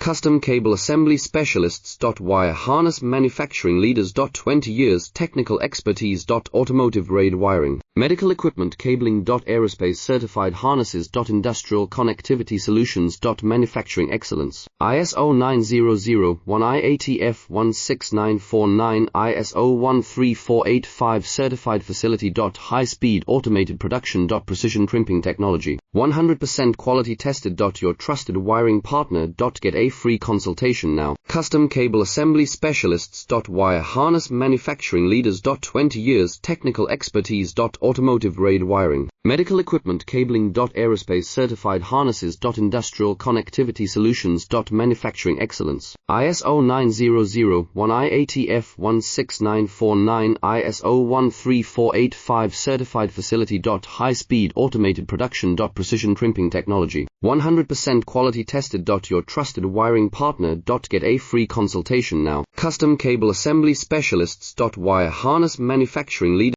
Custom Cable Assembly Specialists. Wire Harness Manufacturing Leaders. 20 years Technical Expertise. Automotive grade wiring, medical equipment cabling. Aerospace certified harnesses. Industrial connectivity solutions. Manufacturing excellence. ISO 9001 IATF 16949 ISO 13485 certified facility. High speed automated production. Precision crimping technology, 100% quality tested. Your trusted wiring partner. Get a free consultation now. Custom Cable Assembly Specialists. Wire Harness Manufacturing Leaders. 20 years Technical Expertise. Automotive grade wiring, medical equipment cabling. Aerospace certified harnesses. Industrial connectivity solutions. Manufacturing excellence. ISO 9001 IATF 16949 ISO 13485 certified facility. High speed automated production. Precision crimping technology, 100% quality tested. Your trusted wiring partner. Get a free consultation now. Custom Cable Assembly Specialists. Wire Harness Manufacturing Leaders.